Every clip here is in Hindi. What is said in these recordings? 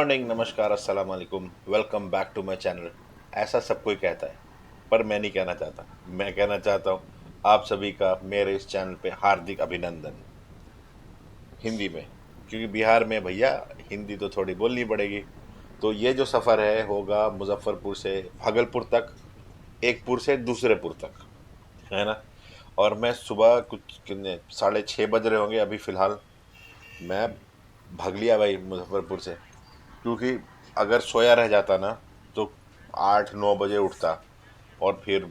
मॉर्निंग, नमस्कार, अस्सलाम वालेकुम। Welcome back to my channel. ऐसा सब कोई कहता है, पर मैं नहीं कहना चाहता। मैं कहना चाहता हूँ आप सभी का मेरे इस चैनल पे हार्दिक अभिनंदन, हिंदी में। क्योंकि बिहार में भैया हिंदी तो थोड़ी बोलनी पड़ेगी। तो ये जो सफ़र है होगा मुजफ्फरपुर से भागलपुर तक, एक पुर से दूसरे पुर तक, है ना। और मैं सुबह कुछ कितने 6:30 बज रहे होंगे अभी फ़िलहाल। मैं भाग लिया भाई मुजफ्फरपुर से, क्योंकि अगर सोया रह जाता ना तो 8-9 बजे उठता, और फिर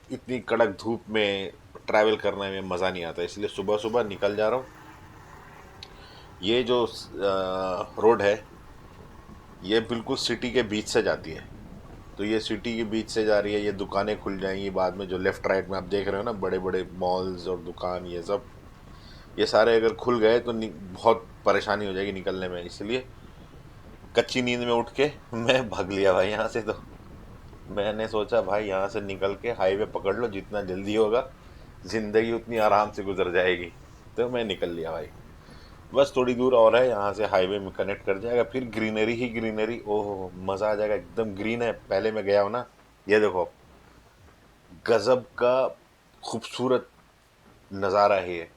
इतनी कड़क धूप में ट्रैवल करने में मज़ा नहीं आता। इसलिए सुबह सुबह निकल जा रहा हूँ। ये जो रोड है, ये बिल्कुल सिटी के बीच से जाती है। तो ये सिटी के बीच से जा रही है, ये दुकानें खुल जाएंगी बाद में। जो लेफ्ट राइट में आप देख रहे हो ना, बड़े बड़े मॉल्स और दुकान, ये सब, ये सारे अगर खुल गए तो बहुत परेशानी हो जाएगी निकलने में। इसलिए कच्ची नींद में उठ के मैं भाग लिया भाई यहाँ से। तो मैंने सोचा भाई यहाँ से निकल के हाईवे पकड़ लो, जितना जल्दी होगा जिंदगी उतनी आराम से गुजर जाएगी। तो मैं निकल लिया भाई। बस थोड़ी दूर और है, यहाँ से हाईवे में कनेक्ट कर जाएगा, फिर ग्रीनरी ही ग्रीनरी। ओहो, मज़ा आ जाएगा, एकदम ग्रीन है। पहले मैं गया हूँ ना, ये देखो, गजब का खूबसूरत नज़ारा है ये।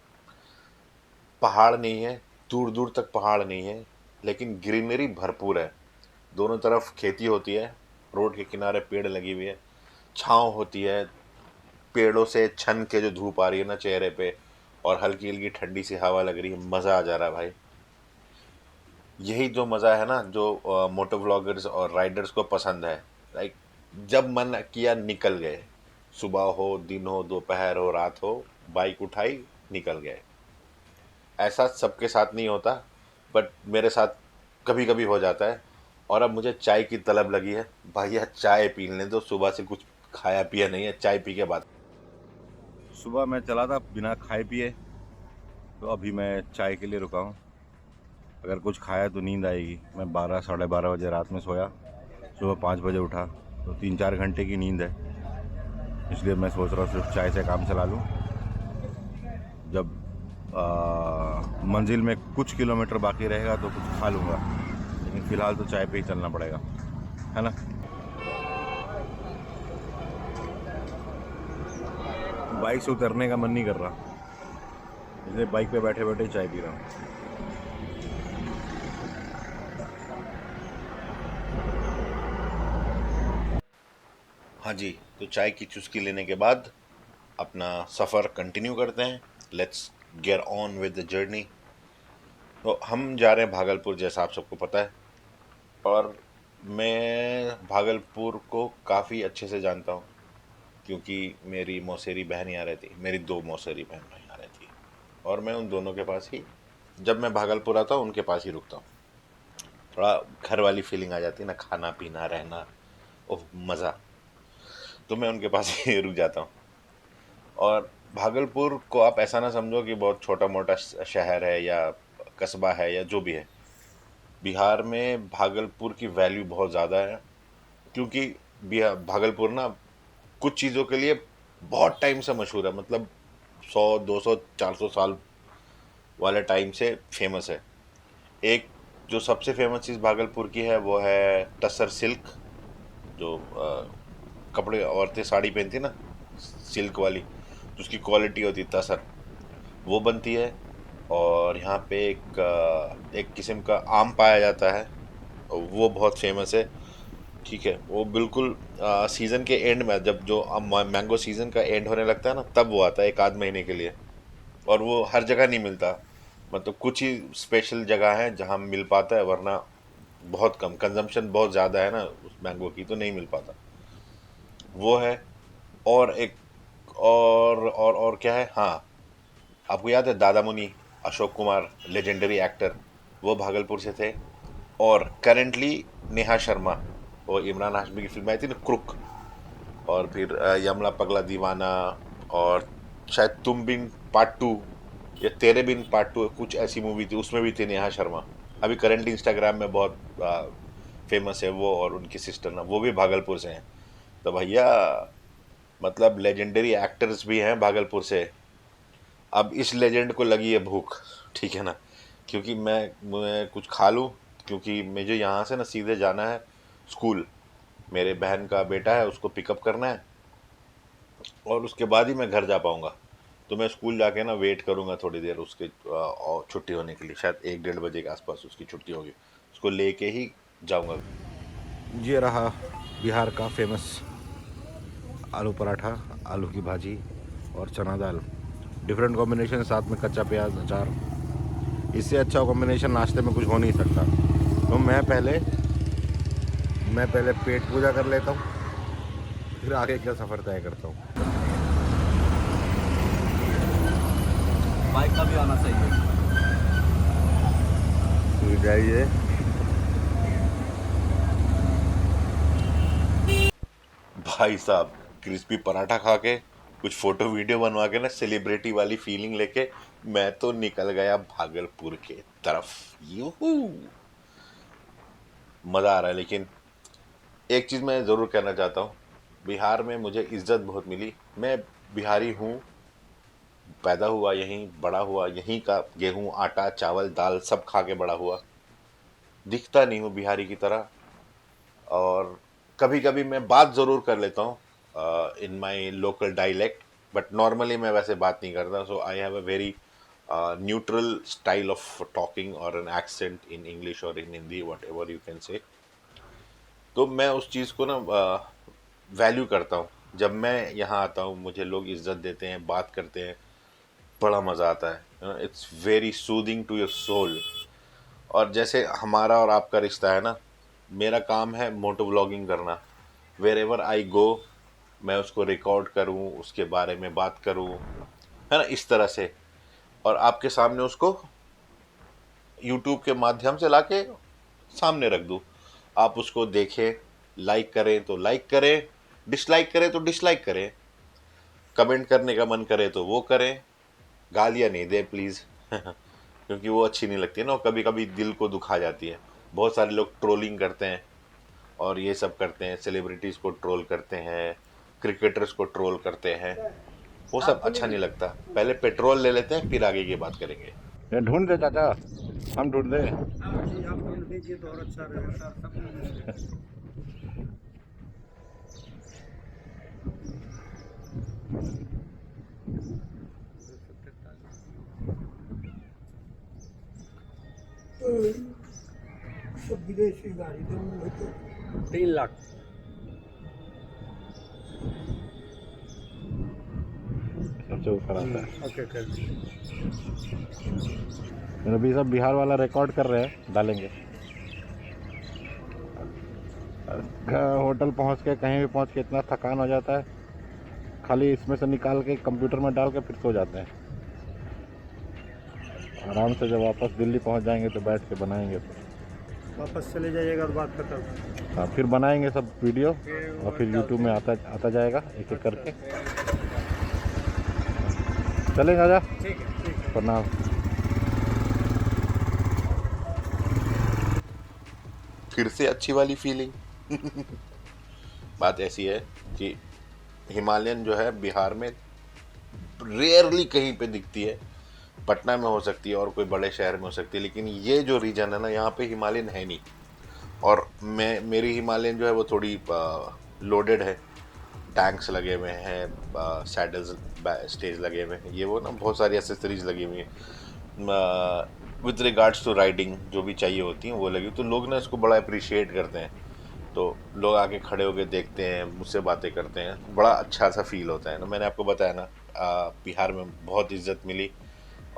पहाड़ नहीं है, दूर दूर तक पहाड़ नहीं है, लेकिन ग्रीनरी भरपूर है। दोनों तरफ खेती होती है, रोड के किनारे पेड़ लगी हुई है, छाँव होती है। पेड़ों से छन के जो धूप आ रही है ना चेहरे पे, और हल्की हल्की ठंडी सी हवा लग रही है, मज़ा आ जा रहा है भाई। यही जो मज़ा है ना, जो मोटो व्लॉगर्स और राइडर्स को पसंद है। लाइक, जब मन किया निकल गए। सुबह हो, दिन हो, दोपहर हो, रात हो, बाइक उठाई, निकल गए। ऐसा सबके साथ नहीं होता, बट मेरे साथ कभी कभी हो जाता है। और अब मुझे चाय की तलब लगी है। भैया चाय पी लें, तो सुबह से कुछ खाया पिया नहीं है, चाय पी के बाद। सुबह मैं चला था बिना खाए पिए, तो अभी मैं चाय के लिए रुका हूँ। अगर कुछ खाया तो नींद आएगी। मैं 12-12:30 बजे रात में सोया, सुबह 5 बजे उठा, तो 3-4 घंटे की नींद है। इसलिए मैं सोच रहा हूँ सिर्फ चाय से काम चला लूँ। जब मंजिल में कुछ किलोमीटर बाकी रहेगा तो कुछ खा लूँगा, लेकिन फ़िलहाल तो चाय पे ही चलना पड़ेगा, है ना। बाइक से उतरने का मन नहीं कर रहा, इसलिए बाइक पे बैठे बैठे चाय पी रहा हूँ। हाँ जी। तो चाय की चुस्की लेने के बाद अपना सफ़र कंटिन्यू करते हैं। Let's get on with the journey. तो हम जा रहे हैं भागलपुर, जैसा आप सबको पता है। और मैं भागलपुर को काफ़ी अच्छे से जानता हूँ, क्योंकि मेरी मौसेरी बहन यहाँ रहती, मेरी दो मौसेरी बहन यहाँ रहती है। और मैं उन दोनों के पास ही, जब मैं भागलपुर आता हूँ उनके पास ही रुकता हूँ। थोड़ा घर वाली फीलिंग आ जाती है ना, खाना पीना रहना, ओह मज़ा। तो मैं उनके पास ही रुक जाता हूँ। और भागलपुर को आप ऐसा ना समझो कि बहुत छोटा मोटा शहर है या कस्बा है या जो भी है। बिहार में भागलपुर की वैल्यू बहुत ज़्यादा है, क्योंकि बिहार भागलपुर ना कुछ चीज़ों के लिए बहुत टाइम से मशहूर है। मतलब 100-200-400 साल वाले टाइम से फेमस है। एक जो सबसे फेमस चीज़ भागलपुर की है वो है टसर सिल्क। जो कपड़े औरतें साड़ी पहनती ना, सिल्क वाली, तो उसकी क्वालिटी होती है तसर, वो बनती है। और यहाँ पे एक किस्म का आम पाया जाता है, वो बहुत फेमस है। ठीक है, वो बिल्कुल सीज़न के एंड में, जब जो मैंगो सीज़न का एंड होने लगता है ना, तब वो आता है एक आध महीने के लिए। और वो हर जगह नहीं मिलता। मतलब कुछ ही स्पेशल जगह है जहाँ मिल पाता है, वरना बहुत कम। कंजम्पशन बहुत ज़्यादा है ना उस मैंगो की, तो नहीं मिल पाता। वो है। और एक और क्या है, हाँ, आपको याद है दादा मुनि, अशोक कुमार, लेजेंडरी एक्टर, वो भागलपुर से थे। और करेंटली नेहा शर्मा, वो इमरान हाशमी की फिल्म आई थी ना, क्रुक, और फिर यमला पगला दीवाना, और शायद तुम बिन पार्ट 2 या तेरे बिन पार्ट 2, कुछ ऐसी मूवी थी, उसमें भी थी नेहा शर्मा। अभी करंटली इंस्टाग्राम में बहुत फेमस है वो, और उनकी सिस्टर ना, वो भी भागलपुर से हैं। तो भैया, मतलब लेजेंडरी एक्टर्स भी हैं भागलपुर से। अब इस लेजेंड को लगी है भूख, ठीक है ना, क्योंकि मैं कुछ खा लूँ क्योंकि मुझे यहाँ से ना सीधे जाना है स्कूल। मेरे बहन का बेटा है, उसको पिकअप करना है और उसके बाद ही मैं घर जा पाऊँगा। तो मैं स्कूल जाके ना वेट करूँगा थोड़ी देर उसके और छुट्टी होने के लिए, शायद 1 डेढ़ बजे के आसपास उसकी छुट्टी होगी, उसको लेके ही जाऊँगा। ये रहा बिहार का फेमस आलू पराठा, आलू की भाजी और चना दाल, डिफरेंट कॉम्बिनेशन, साथ में कच्चा प्याज, अचार। इससे अच्छा कॉम्बिनेशन नाश्ते में कुछ हो नहीं सकता। तो मैं पहले पेट पूजा कर लेता हूँ, फिर आगे का सफ़र तय करता हूँ। बाइक का भी आना चाहिए। तो जाइए। भाई साहब, क्रिस्पी पराठा खा के कुछ फोटो वीडियो बनवा के ना सेलिब्रिटी वाली फीलिंग लेके मैं तो निकल गया भागलपुर के तरफ। यूहू, मज़ा आ रहा है। लेकिन एक चीज़ मैं ज़रूर कहना चाहता हूँ, बिहार में मुझे इज्जत बहुत मिली। मैं बिहारी हूँ, पैदा हुआ यहीं, बड़ा हुआ यहीं का, गेहूँ आटा चावल दाल सब खा के बड़ा हुआ। दिखता नहीं हूँ बिहारी की तरह। और कभी कभी मैं बात ज़रूर कर लेता हूँ in my local dialect, but normally मैं वैसे बात नहीं करता। So I have a very neutral style of talking और एन एक्सेंट इन इंग्लिश और in Hindi, whatever you can say. तो मैं उस चीज़ को ना वैल्यू करता हूँ। जब मैं यहाँ आता हूँ मुझे लोग इज्जत देते हैं, बात करते हैं, बड़ा मज़ा आता है। It's very soothing to your soul. और जैसे हमारा और आपका रिश्ता है ना, मेरा काम है मोटो व्लॉगिंग करना। वेर एवर आई गो मैं उसको रिकॉर्ड करूँ, उसके बारे में बात करूँ, है ना, इस तरह से। और आपके सामने उसको यूट्यूब के माध्यम से लाके सामने रख दूँ। आप उसको देखें, लाइक करें तो लाइक करें, डिसलाइक करें तो डिसलाइक करें, कमेंट करने का मन करे तो वो करें, गालियाँ नहीं दे प्लीज़। क्योंकि वो अच्छी नहीं लगती है ना, कभी कभी दिल को दुखा जाती है। बहुत सारे लोग ट्रोलिंग करते हैं और ये सब करते हैं, सेलिब्रिटीज़ को ट्रोल करते हैं, क्रिकेटर्स को ट्रोल करते हैं, वो सब अच्छा नहीं लगता। पहले पेट्रोल ले लेते हैं फिर आगे की बात करेंगे। ये ढूंढ दे चाचा, हम ढूंढ दे। हाँ जी, आप ढूंढ दीजिए तो और अच्छा रहेगा सर, सब मिल जाएगा। सब विदेशी गाड़ी तो 3 लाख। सबसे ऊपर आता है। ओके कर अभी सब बिहार वाला रिकॉर्ड कर रहे हैं, डालेंगे। होटल पहुंच के, कहीं भी पहुंच के इतना थकान हो जाता है, खाली इसमें से निकाल के कंप्यूटर में डाल के फिर सो जाते हैं। आराम से जब वापस दिल्ली पहुंच जाएंगे तो बैठ के बनाएंगे फिर। वापस चले जाइएगा और बात खत्म। हाँ, फिर बनाएंगे सब वीडियो और फिर यूट्यूब में आता आता जाएगा एक एक करके। चलेगा जा, ठीक है। प्रणाम। फिर से अच्छी वाली फीलिंग। बात ऐसी है कि हिमालयन जो है बिहार में रेयरली कहीं पे दिखती है। पटना में हो सकती है और कोई बड़े शहर में हो सकती है, लेकिन ये जो रीजन है ना, यहाँ पे हिमालयन है नहीं। और मेरी हिमालयन जो है वो थोड़ी लोडेड है, टैंक्स लगे हुए हैं, सैडल्स स्टेज लगे हुए हैं, ये वो ना बहुत सारी एसेसरीज लगी हुई हैं विद रिगार्ड्स टू राइडिंग, जो भी चाहिए होती हैं वो लगी। तो लोग ना इसको बड़ा अप्रिशिएट करते हैं। तो लोग आके खड़े होके देखते हैं, मुझसे बातें करते हैं, बड़ा अच्छा सा फील होता है ना। मैंने आपको बताया ना, बिहार में बहुत इज्जत मिली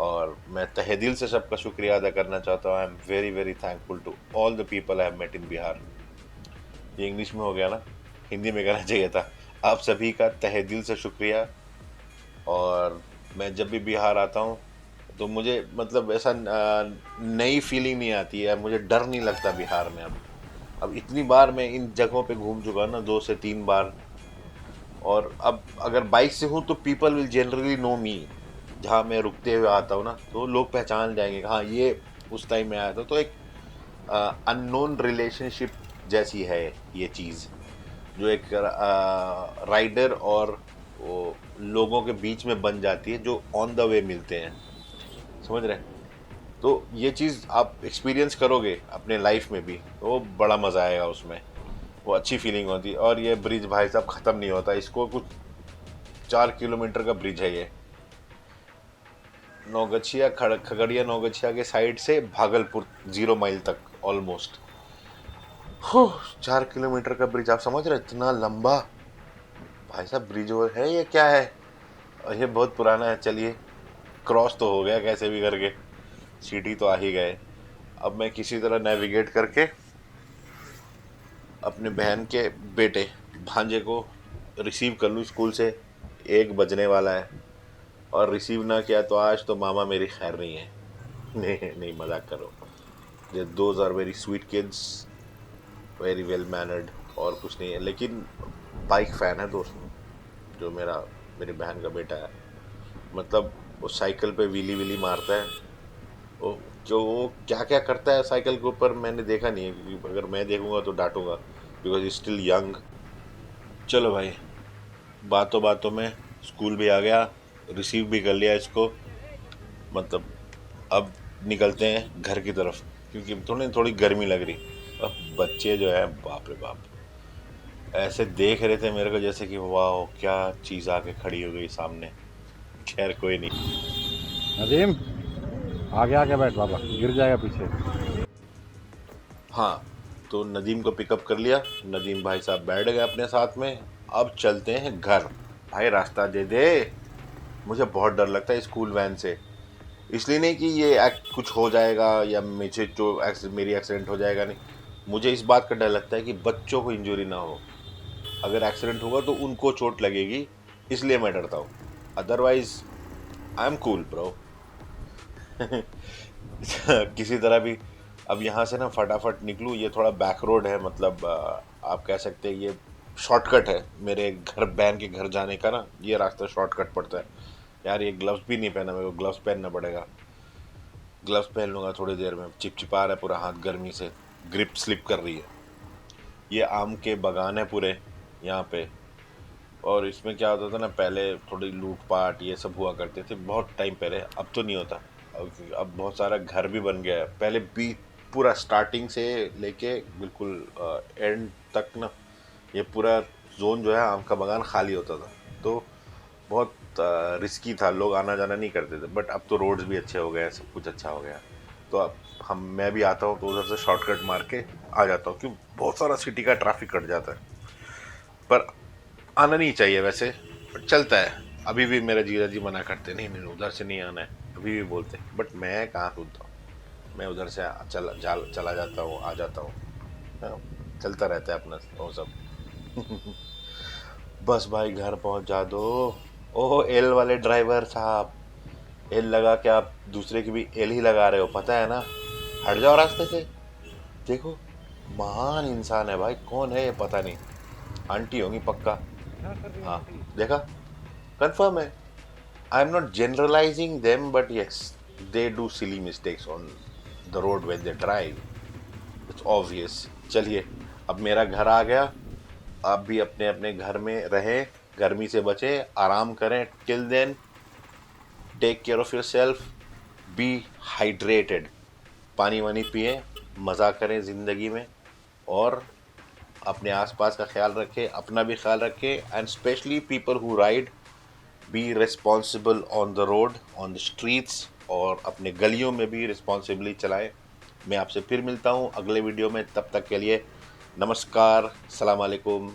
और मैं तहे दिल से सबका शुक्रिया अदा करना चाहता हूँ। I am very very thankful to all the people I have met in Bihar. ये इंग्लिश में हो गया ना, हिंदी में कहना चाहिए था। आप सभी का तहे दिल से शुक्रिया। और मैं जब भी बिहार आता हूँ तो मुझे मतलब ऐसा नई फीलिंग नहीं आती है, मुझे डर नहीं लगता बिहार में। अब इतनी बार मैं इन जगहों पे घूम चुका ना, 2 से 3 बार। और अब अगर बाइक से हूँ तो पीपल विल जनरली नो मी। जहाँ मैं रुकते हुए आता हूँ ना तो लोग पहचान जाएंगे, हाँ ये उस टाइम में आया था। तो एक अननोन रिलेशनशिप जैसी है ये चीज़, जो एक राइडर और वो लोगों के बीच में बन जाती है, जो ऑन द वे मिलते हैं। समझ रहे हैं? तो ये चीज़ आप एक्सपीरियंस करोगे अपने लाइफ में भी तो बड़ा मज़ा आएगा उसमें, वो अच्छी फीलिंग होती है। और ये ब्रिज भाई साहब ख़त्म नहीं होता, इसको कुछ 4 किलोमीटर का ब्रिज है ये, नौगछिया खगड़िया नौगछिया के साइड से भागलपुर 0 माइल तक ऑलमोस्ट। हो, 4 किलोमीटर का ब्रिज, आप समझ रहे इतना लंबा भाई साहब ब्रिज और है ये क्या है। और ये बहुत पुराना है। चलिए, क्रॉस तो हो गया कैसे भी करके, सिटी तो आ ही गए। अब मैं किसी तरह नेविगेट करके अपने बहन के बेटे भांजे को रिसीव कर लूँ स्कूल से। 1 बजने वाला है, और रिसीव ना किया तो आज तो मामा मेरी खैर नहीं है। नहीं नहीं, मजाक करो। ये those are very sweet kids, very well mannered, और कुछ नहीं है। लेकिन बाइक फ़ैन है दोस्त, जो मेरी बहन का बेटा है। मतलब वो साइकिल पे व्हीली व्हीली मारता है। वो जो वो क्या क्या करता है साइकिल के ऊपर मैंने देखा नहीं है, क्योंकि अगर मैं देखूंगा तो डांटूंगा, बिकॉज इज स्टिल यंग। चलो भाई, बातों बातों में स्कूल भी आ गया, रिसीव भी कर लिया इसको। मतलब अब निकलते हैं घर की तरफ, क्योंकि थोड़ी थोड़ी गर्मी लग रही। अब बच्चे जो है, बाप रे बाप, ऐसे देख रहे थे मेरे को जैसे कि वाह क्या चीज़ आके खड़ी हो गई सामने। खैर कोई नहीं। नदीम, आगे आगे बैठ बाबा, गिर जाएगा पीछे। हाँ, तो नदीम को पिकअप कर लिया, नदीम भाई साहब बैठ गए अपने साथ में। अब चलते हैं घर। भाई रास्ता दे दे, मुझे बहुत डर लगता है स्कूल वैन से। इसलिए नहीं कि ये कुछ हो जाएगा या मुझे जो मेरी एक्सीडेंट हो जाएगा, नहीं। मुझे इस बात का डर लगता है कि बच्चों को इंजरी ना हो। अगर एक्सीडेंट होगा तो उनको चोट लगेगी, इसलिए मैं डरता हूँ। Otherwise I am cool bro. किसी तरह भी अब यहाँ से ना फटाफट निकलूँ। ये थोड़ा बैक रोड है, मतलब आप कह सकते हैं ये शॉर्टकट है मेरे घर, बहन के घर जाने का ना। ये रास्ता शॉर्टकट पड़ता है। यार ये ग्लव्स भी नहीं पहना, मेरे को ग्लव्स पहनना पड़ेगा। ग्लव्स पहन लूँगा थोड़ी देर में। चिपचिपा रहा है पूरा हाथ गर्मी से, ग्रिप स्लिप कर रही है। ये आम के बागान है पूरे यहाँ पे। और इसमें क्या होता था ना, पहले थोड़ी लूटपाट ये सब हुआ करते थे बहुत टाइम पहले, अब तो नहीं होता। अब बहुत सारा घर भी बन गया है। पहले भी पूरा स्टार्टिंग से लेके बिल्कुल एंड तक ना, ये पूरा जोन जो है आम का बागान खाली होता था। तो बहुत रिस्की था, लोग आना जाना नहीं करते थे। बट अब तो रोड्स भी अच्छे हो गए हैं, सब कुछ अच्छा हो गया। तो अब मैं भी आता हूँ तो उधर से शॉर्टकट मार के आ जाता हूँ, क्योंकि बहुत सारा सिटी का ट्रैफिक कट जाता है। पर आना नहीं चाहिए वैसे, बट चलता है। अभी भी मेरे जीजा जी मना करते, नहीं नहीं उधर से नहीं आना है, अभी भी बोलते। बट मैं कहाँ सुनता हूँ, मैं उधर से चला जाता हूँ, आ जाता हूँ। हाँ, चलता रहता है अपना वो सब। बस भाई घर पहुँच जा दो। ओह एल वाले ड्राइवर साहब, एल लगा के आप दूसरे की भी एल ही लगा रहे हो, पता है ना। हट जाओ रास्ते से। देखो, महान इंसान है भाई, कौन है ये पता नहीं। आंटी होंगी पक्का। हाँ, देखा, कंफर्म है। I am not generalising them, but yes, they do silly mistakes on the road when they drive. It's obvious. चलिए, अब मेरा घर आ गया। आप भी अपने अपने घर में रहें, गर्मी से बचें, आराम करें। Till then, take care of yourself, be hydrated. पानी वानी पिए, मज़ा करें ज़िंदगी में। और अपने आसपास का ख्याल रखें, अपना भी ख्याल रखें। And specially people who ride, be responsible on the road, on the streets, और अपने गलियों में भी रिस्पॉन्सिबली चलाएं। मैं आपसे फिर मिलता हूँ अगले वीडियो में, तब तक के लिए नमस्कार, सलाम अलैकुम।